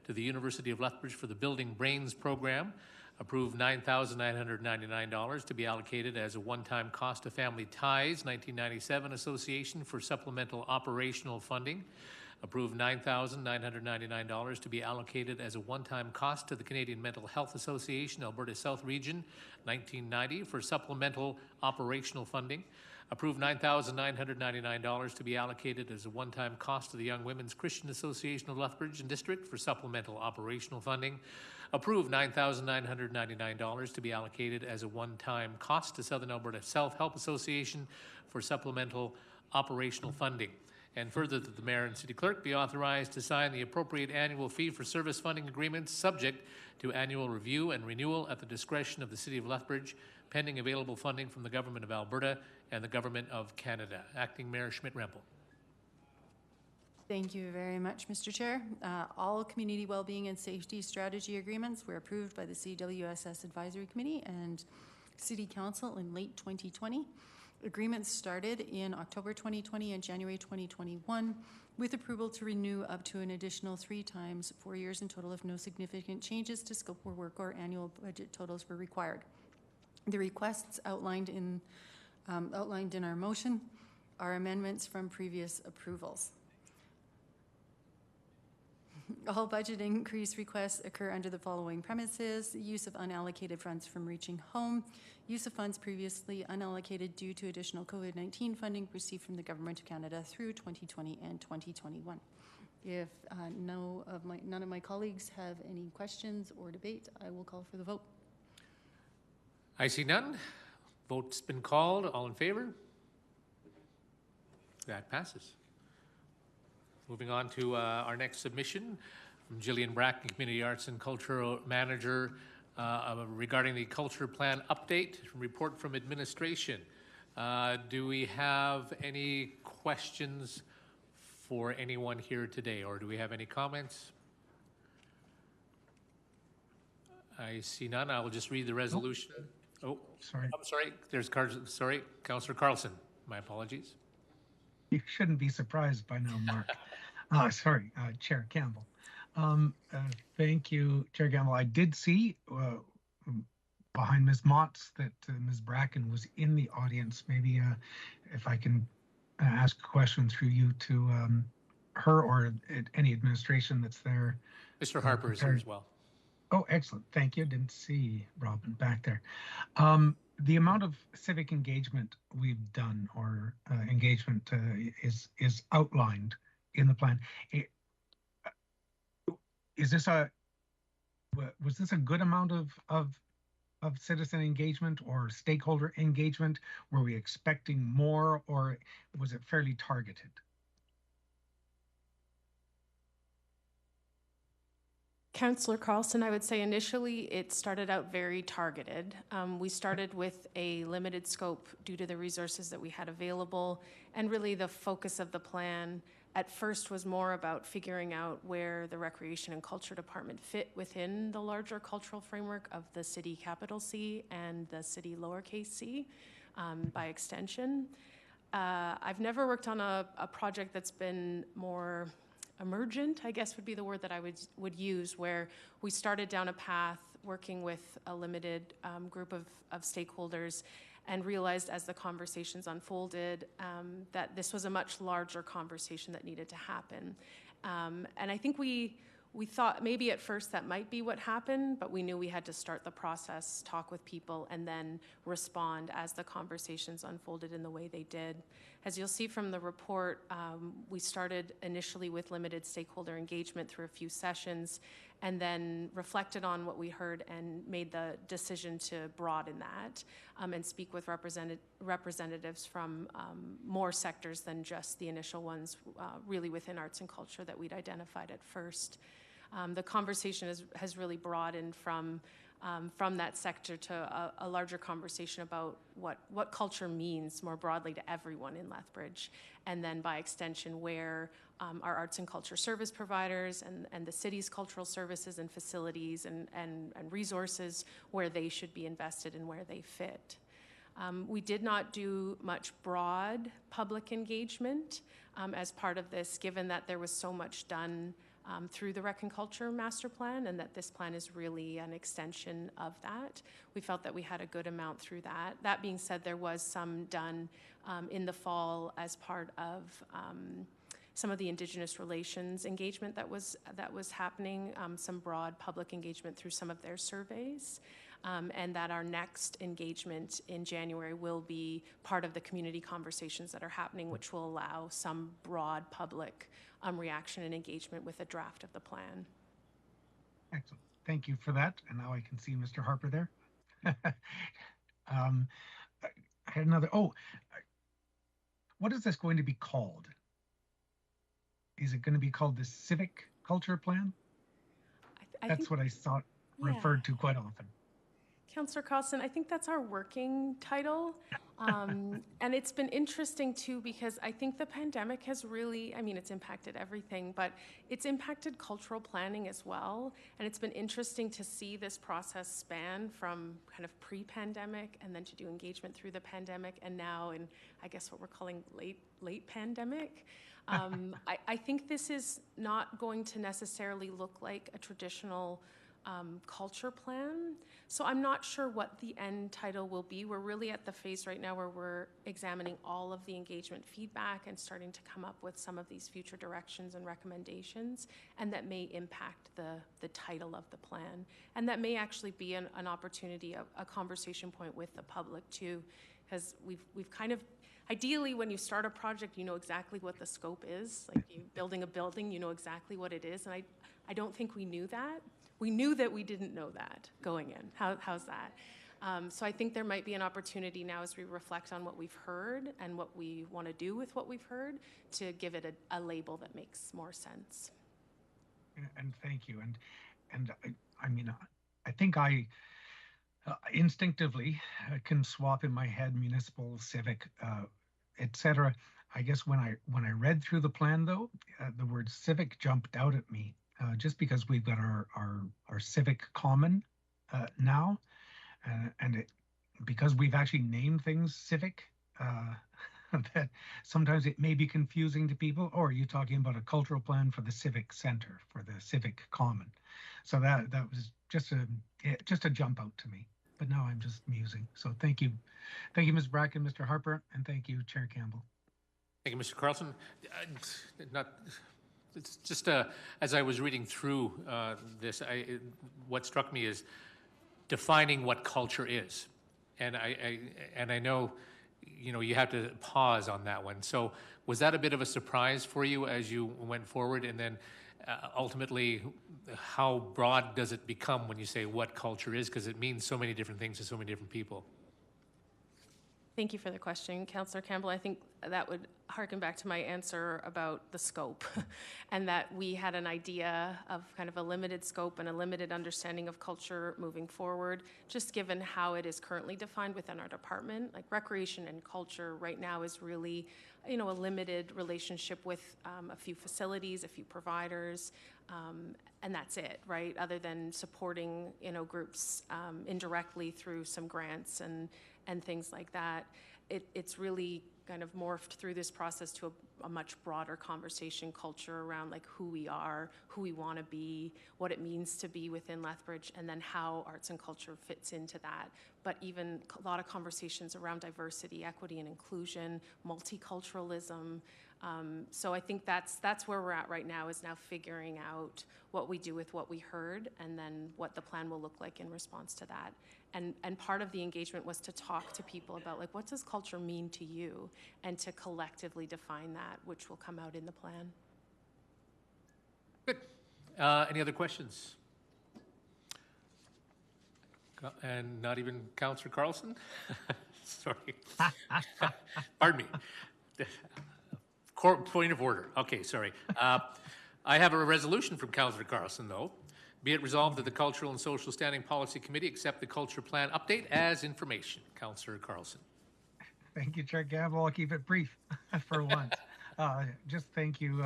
to the University of Lethbridge for the Building Brains program. Approve $9,999 to be allocated as a one-time cost to Family Ties 1997 Association for supplemental operational funding. Approve $9,999 to be allocated as a one-time cost to the Canadian Mental Health Association, Alberta South Region 1990 for supplemental operational funding. Approve $9,999 to be allocated as a one-time cost to the Young Women's Christian Association of Lethbridge and District for supplemental operational funding. Approve $9,999 to be allocated as a one-time cost to Southern Alberta Self-Help Association for supplemental operational funding. And further, that the mayor and city clerk be authorized to sign the appropriate annual fee for service funding agreements subject to annual review and renewal at the discretion of the City of Lethbridge, pending available funding from the Government of Alberta and the Government of Canada. Acting Mayor Schmidt-Rempel. Thank you very much, Mr. Chair. All community well-being and safety strategy agreements were approved by the CWSS Advisory Committee and City Council in late 2020. Agreements started in October 2020 and January 2021 with approval to renew up to an additional 3 times, 4 years in total if no significant changes to scope of work or annual budget totals were required. The requests outlined in our motion are amendments from previous approvals. All budget increase requests occur under the following premises: use of unallocated funds from Reaching Home, use of funds previously unallocated due to additional COVID-19 funding received from the Government of Canada through 2020 and 2021. If none of my colleagues have any questions or debate, I will call for the vote. I see none. Vote's been called. All in favor? That passes. Moving on to our next submission from Jillian Bracken, Community Arts and Cultural Manager, regarding the Culture Plan update, report from administration. Do we have any questions for anyone here today, or do we have any comments? I see none. I will just read the resolution. Oh, Sorry. I'm sorry. There's Councillor Carlson. My apologies. You shouldn't be surprised by now, Mark. Chair Campbell. Thank you, Chair Campbell. I did see behind Ms. Motz that Ms. Bracken was in the audience. Maybe if I can ask a question through you to her or any administration that's there. Mr. Harper is here as well. Oh, excellent. Thank you. Didn't see Robin back there. The amount of civic engagement we've done or engagement is outlined in the plan. Was this a good amount of citizen engagement or stakeholder engagement? Were we expecting more, or was it fairly targeted? Councillor Carlson, I would say initially it started out very targeted. We started with a limited scope due to the resources that we had available, and really the focus of the plan at first was more about figuring out where the Recreation and Culture Department fit within the larger cultural framework of the city capital C and the city lowercase c by extension. I've never worked on a project that's been more emergent, I guess would be the word that I would use, where we started down a path working with a limited group of stakeholders and realized as the conversations unfolded that this was a much larger conversation that needed to happen. And I think we thought maybe at first that might be what happened, but we knew we had to start the process, talk with people, and then respond as the conversations unfolded in the way they did. As you'll see from the report, we started initially with limited stakeholder engagement through a few sessions, and then reflected on what we heard and made the decision to broaden that and speak with representatives from more sectors than just the initial ones, really within arts and culture that we'd identified at first. The conversation has really broadened from that sector to a larger conversation about what culture means more broadly to everyone in Lethbridge, and then by extension where our arts and culture service providers and the city's cultural services and facilities and resources, where they should be invested and where they fit. We did not do much broad public engagement as part of this, given that there was so much done through the Rec and Culture Master Plan, and that this plan is really an extension of that. We felt that we had a good amount through that. That being said, there was some done in the fall as part of some of the Indigenous relations engagement that was happening, some broad public engagement through some of their surveys, and that our next engagement in January will be part of the community conversations that are happening, which will allow some broad public reaction and engagement with a draft of the plan. Excellent. Thank you for that. And now I can see Mr. Harper there. I had another, what is this going to be called? Is it going to be called the Civic Culture Plan? That's what I saw referred to quite often. Councillor Carlson, I think that's our working title. And it's been interesting too, because I think the pandemic has really, I mean, it's impacted everything, but it's impacted cultural planning as well. And it's been interesting to see this process span from kind of pre-pandemic and then to do engagement through the pandemic and now in, I guess, what we're calling late pandemic. I think this is not going to necessarily look like a traditional culture plan. So I'm not sure what the end title will be. We're really at the phase right now where we're examining all of the engagement feedback and starting to come up with some of these future directions and recommendations, and that may impact the title of the plan. And that may actually be an opportunity, a conversation point with the public too, because we've kind of, ideally, when you start a project, you know exactly what the scope is. Like you building a building, you know exactly what it is. And I don't think we knew that. We knew that we didn't know that going in. How's that? So I think there might be an opportunity now as we reflect on what we've heard and what we want to do with what we've heard to give it a label that makes more sense. And thank you. And I mean, I think I instinctively can swap in my head municipal, civic, etc. I guess when I read through the plan, though, the word civic jumped out at me, just because we've got our civic common now, and because we've actually named things civic, that sometimes it may be confusing to people. Or are you talking about a cultural plan for the civic center, for the civic common? So that was just a jump out to me. But now I'm just musing. So thank you, Ms. Bracken, Mr. Harper, and thank you, Chair Campbell. Thank you, Mr. Carlson. It's just as I was reading through this, what struck me is defining what culture is, and I know, you know, you have to pause on that one. So was that a bit of a surprise for you as you went forward, and then ultimately, how broad does it become when you say what culture is? Because it means so many different things to so many different people. Thank you for the question, Councillor Campbell. I think that would harken back to my answer about the scope and that we had an idea of kind of a limited scope and a limited understanding of culture moving forward, just given how it is currently defined within our department. Like recreation and culture right now is really, you know, a limited relationship with a few facilities, a few providers, and that's it, right? Other than supporting, you know, groups indirectly through some grants and things like that. It's really kind of morphed through this process to a much broader conversation culture around like who we are, who we want to be, what it means to be within Lethbridge, and then how arts and culture fits into that. But even a lot of conversations around diversity, equity, and inclusion, multiculturalism. So I think that's where we're at right now, is now figuring out what we do with what we heard and then what the plan will look like in response to that. And part of the engagement was to talk to people about like, what does culture mean to you? And to collectively define that, which will come out in the plan. Good. Any other questions? And not even Councillor Carlson? Sorry. Pardon me. Point of order. Okay, sorry. I have a resolution from Councillor Carlson, though. Be it resolved that the Cultural and Social Standing Policy Committee accept the culture plan update as information. Councillor Carlson. Thank you, Chair Campbell. I'll keep it brief for once. Just thank you,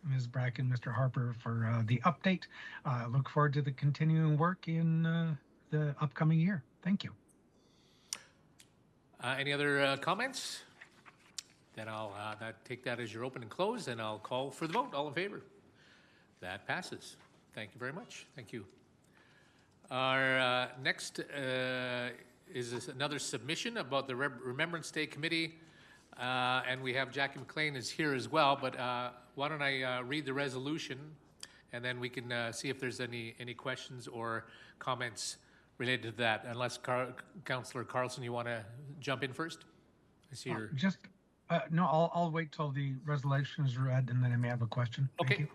Ms. Bracken, Mr. Harper, for the update. Look forward to the continuing work in the upcoming year. Thank you. Any other comments? Then I'll take that as your open and close, and I'll call for the vote. All in favor? That passes. Thank you very much. Thank you. Our next is another submission about the Remembrance Day Committee, and we have Jackie McLean is here as well, but why don't I read the resolution, and then we can see if there's any questions or comments related to that, unless Councillor Carlson, you want to jump in first? I see your... No, I'll wait till the resolution is read, and then I may have a question. Thank Okay. you.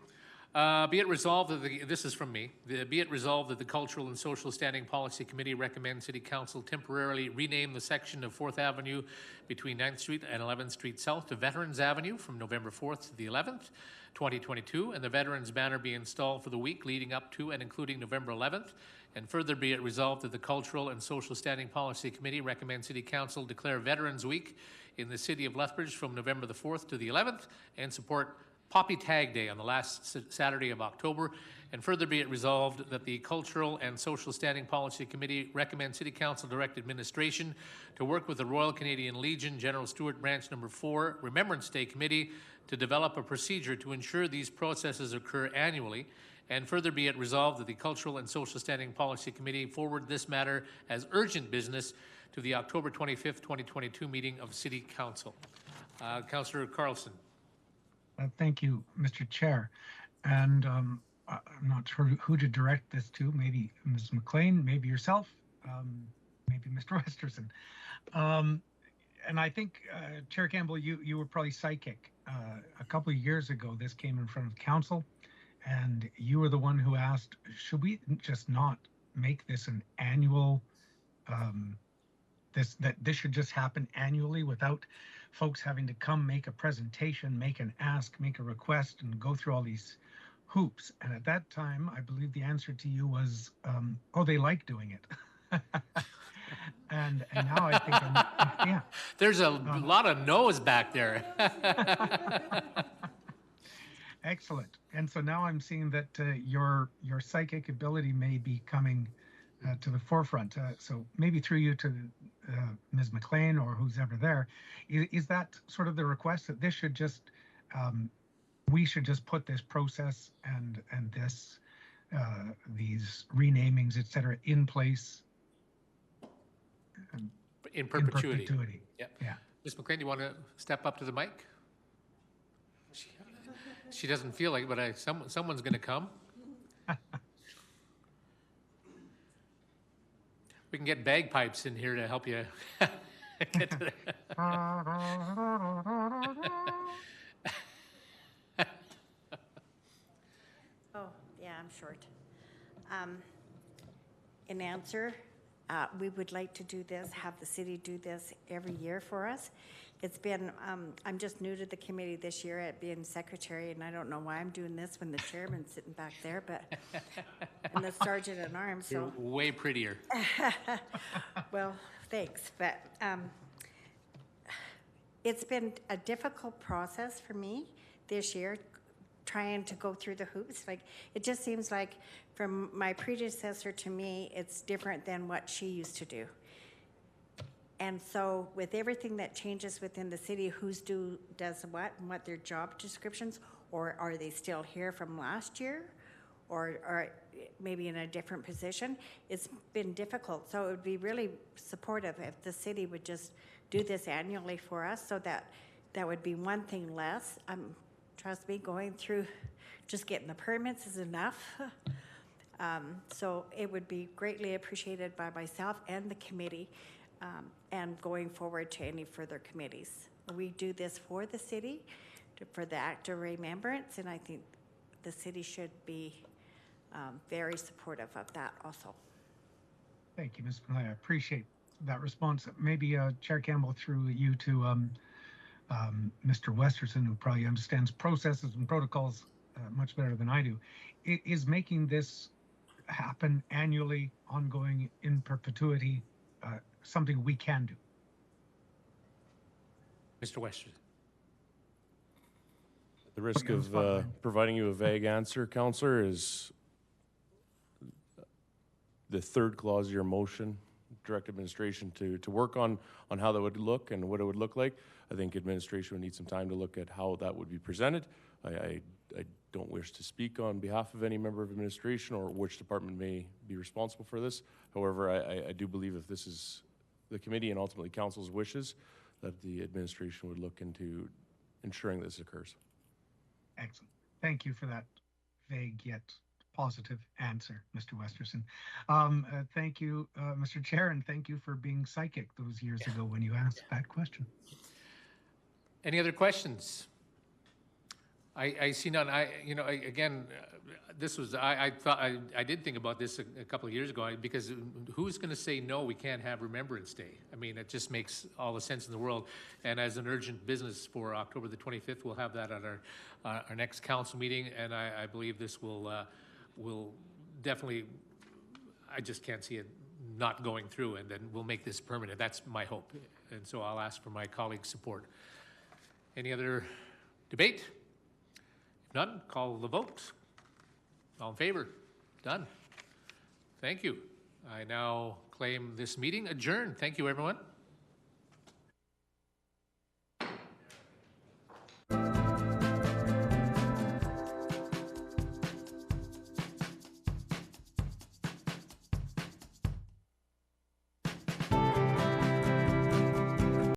Be it resolved that this is from me. Be it resolved that the Cultural and Social Standing Policy Committee recommends City Council temporarily rename the section of 4th Avenue between 9th Street and 11th Street South to Veterans Avenue from November 4th to the 11th, 2022, and the Veterans banner be installed for the week leading up to and including November 11th. And further be it resolved that the Cultural and Social Standing Policy Committee recommends City Council declare Veterans Week in the city of Lethbridge from November the 4th to the 11th and support Poppy Tag Day on the last Saturday of October, and further be it resolved that the Cultural and Social Standing Policy Committee recommends City Council direct administration to work with the Royal Canadian Legion General Stewart Branch No. 4 Remembrance Day Committee to develop a procedure to ensure these processes occur annually, and further be it resolved that the Cultural and Social Standing Policy Committee forward this matter as urgent business to the October 25th, 2022 meeting of City Council. Councillor Carlson. Thank you, Mr. Chair. And I'm not sure who to direct this to, maybe Ms. McLean, maybe yourself, maybe Mr. Westerson. And I think, Chair Campbell, you were probably psychic. A couple of years ago, this came in front of council, and you were the one who asked, should we just not make this an annual, that this should just happen annually without folks having to come make a presentation, make an ask, make a request, and go through all these hoops. And at that time, I believe the answer to you was, oh, they like doing it. and now I think, yeah. There's a lot of no's back there. Excellent. And so now I'm seeing that your psychic ability may be coming to the forefront. So maybe through you to Ms. McLean or who's ever there, is that sort of the request that this should just, we should just put this process and this, these renamings, et cetera, in place? In perpetuity. In perpetuity. Yep. Yeah. Ms. McLean, do you want to step up to the mic? She doesn't feel like it, but someone's going to come. We can get bagpipes in here to help you get to that. Oh, yeah, I'm short. In answer, we would like to do this, have the city do this every year for us. It's been, I'm just new to the committee this year at being secretary, and I don't know why I'm doing this when the chairman's sitting back there, but, and the sergeant at arms, so. You're way prettier. Well, thanks, but it's been a difficult process for me this year, trying to go through the hoops. Like, it just seems like from my predecessor to me, it's different than what she used to do. And so with everything that changes within the city, who's does what and what their job descriptions, or are they still here from last year, or maybe in a different position, it's been difficult. So it would be really supportive if the city would just do this annually for us, so that would be one thing less. Trust me, going through just getting the permits is enough. So it would be greatly appreciated by myself and the committee, and going forward to any further committees. We do this for the city, for the act of remembrance, and I think the city should be very supportive of that also. Thank you, Ms. Malay. I appreciate that response. Maybe Chair Campbell, through you to Mr. Westerson, who probably understands processes and protocols much better than I do, is making this happen annually, ongoing, in perpetuity, something we can do? Mr. Westerson. The risk of providing you a vague answer, Councillor, is the third clause of your motion direct administration to work on how that would look and what it would look like. I think administration would need some time to look at how that would be presented. I don't wish to speak on behalf of any member of administration or which department may be responsible for this. However, I do believe if this is the committee and ultimately council's wishes, that the administration would look into ensuring this occurs. Excellent. Thank you for that vague yet positive answer, Mr. Westerson. Thank you, Mr. Chair, and thank you for being psychic those years ago when you asked that question. Any other questions? I see none. Again, this was, I thought, I did think about this a couple of years ago, because who's going to say, no, we can't have Remembrance Day? I mean, it just makes all the sense in the world. And as an urgent business for October the 25th, we'll have that at our next council meeting, and I believe this will definitely, I just can't see it not going through, and then we'll make this permanent. That's my hope. And so I'll ask for my colleagues' support. Any other debate? If none, call the vote. All in favor? Done. Thank you. I now claim this meeting adjourned. Thank you, everyone.